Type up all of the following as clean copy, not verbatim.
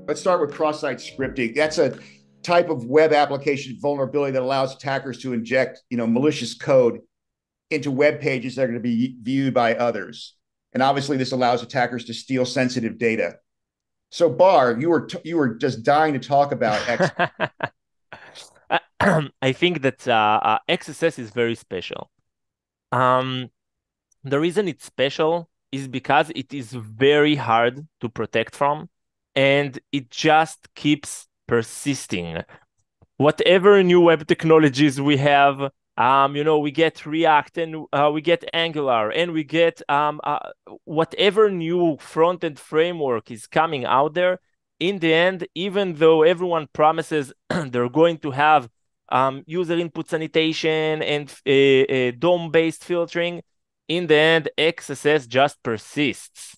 let's start with cross-site scripting. That's a type of web application vulnerability that allows attackers to inject, malicious code into web pages that are going to be viewed by others. And obviously, this allows attackers to steal sensitive data. So, Bar, you were just dying to talk about X. I think that XSS is very special. Um, the reason it's special is because it is very hard to protect from, and it just keeps persisting. Whatever new web technologies we have, we get React and we get Angular and we get whatever new front-end framework is coming out there. In the end, even though everyone promises they're going to have user input sanitation and DOM-based filtering, in the end, XSS just persists.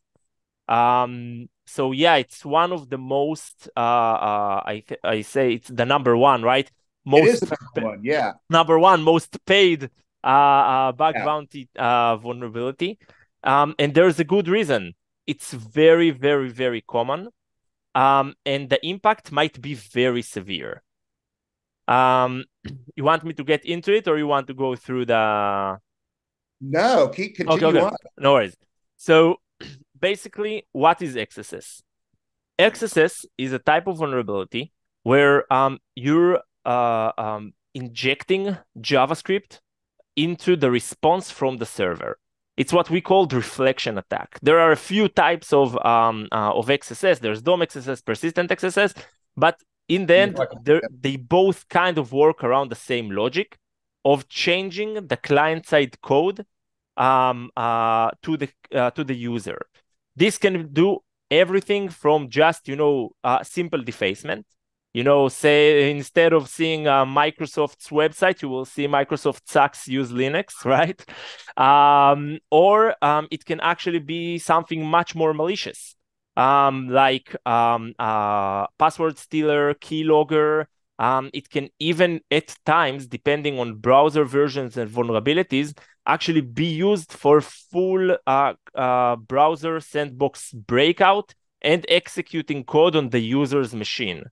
So yeah, it's one of the most I say it's the number one, right? It is Most the number one, yeah. number one most paid bug Yeah. bounty vulnerability. And there's a good reason. It's very, very, very common. And the impact might be very severe. You want me to get into it, or you want to go through the... No, Okay, continue okay. on. No worries. So basically, what is XSS? XSS is a type of vulnerability where you're injecting JavaScript into the response from the server. It's what we call the reflection attack. There are a few types of XSS. There's DOM XSS, persistent XSS, but in the end, they both kind of work around the same logic of changing the client-side code to the user. This can do everything from just simple defacement. Say instead of seeing Microsoft's website, you will see Microsoft sucks, use Linux, right? Or it can actually be something much more malicious, like password stealer, keylogger. It can even at times, depending on browser versions and vulnerabilities, actually be used for full browser sandbox breakout and executing code on the user's machine.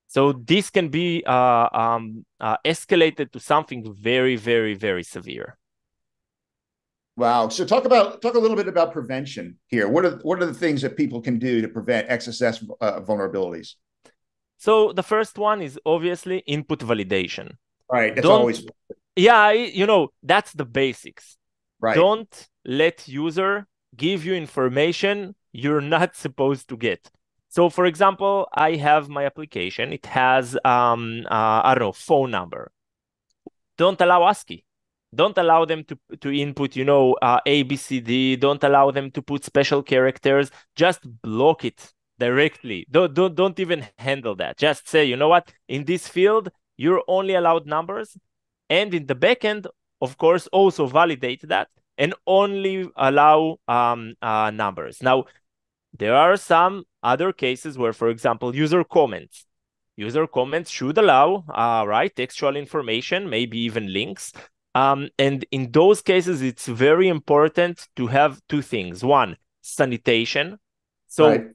So this can be escalated to something very, very, very severe. Wow. So talk a little bit about prevention here. What are the things that people can do to prevent XSS vulnerabilities? So the first one is obviously input validation. Right. That's Don't, always yeah, that's the basics. right. Don't let user give you information you're not supposed to get. So for example, I have my application. It has, I don't know, phone number. Don't allow ASCII. Don't allow them to input, A, B, C, D. Don't allow them to put special characters. Just block it directly. Don't even handle that. Just say, you know what? In this field, you're only allowed numbers. And in the backend, of course, also validate that and only allow numbers. Now, there are some other cases where, for example, user comments. User comments should allow, right, textual information, maybe even links. And in those cases, it's very important to have two things. One, sanitation. So Right.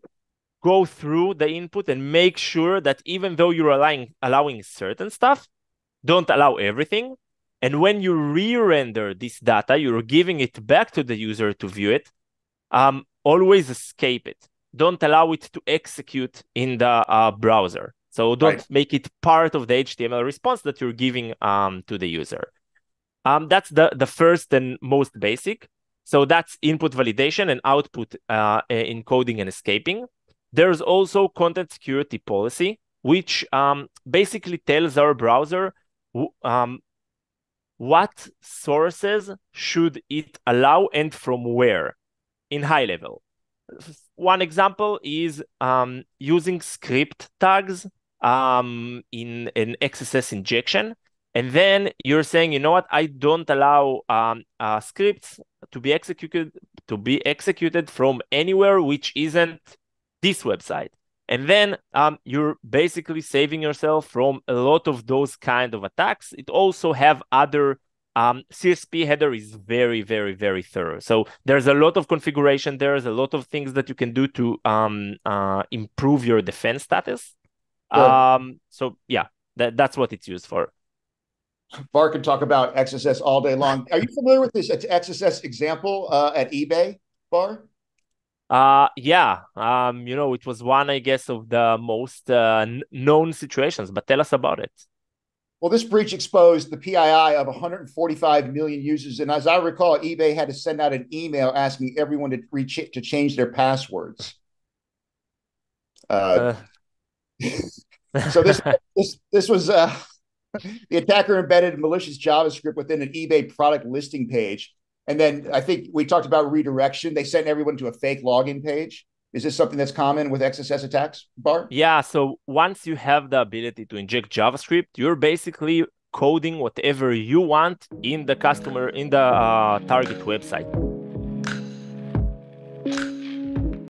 go through the input and make sure that even though you're allowing certain stuff, don't allow everything. And when you re-render this data, you're giving it back to the user to view it. Always escape it. Don't allow it to execute in the browser. So don't make it part of the HTML response that you're giving to the user. That's the first and most basic. So that's input validation and output encoding and escaping. There's also content security policy, which basically tells our browser what sources should it allow and from where in high level. One example is using script tags in an XSS injection. And then you're saying, you know what, I don't allow scripts to be executed from anywhere which isn't this website. And then you're basically saving yourself from a lot of those kind of attacks. It also have other CSP header is very, very, very thorough. So there's a lot of configuration. There's a lot of things that you can do to improve your defense status. Sure. So yeah, that's what it's used for. Bar can talk about XSS all day long. Are you familiar with this XSS example at eBay, Bar? Yeah. It was one, I guess, of the most known situations, but tell us about it. Well, this breach exposed the PII of 145 million users, and as I recall, eBay had to send out an email asking everyone to change their passwords. So this was the attacker embedded malicious JavaScript within an eBay product listing page, and then I think we talked about redirection. They sent everyone to a fake login page. Is this something that's common with XSS attacks, Bart? Yeah, so once you have the ability to inject JavaScript, you're basically coding whatever you want in the target website.